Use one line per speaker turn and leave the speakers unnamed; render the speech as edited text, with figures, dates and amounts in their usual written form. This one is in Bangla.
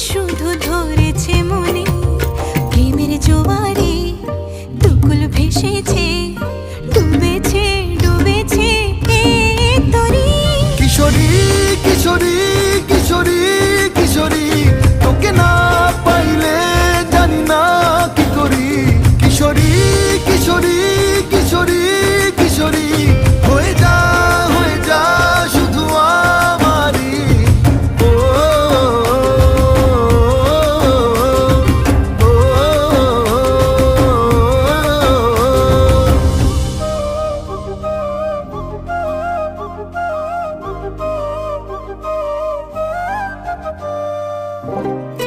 শুধু ধরেছে মনে প্রেমের জোয়ারে দুকুল ভেসেছে ডুবেছে ডুবেছে এই তরি।
কিশোরী কিশোরী কিশোরী কিশোরী তোকে না পাইলে জানি না কি করি। কিশোরী কিশোরী কিশোরী কিশোরী হয়ে যা শুধু আমারই। ও, ও, ও, ও, ও।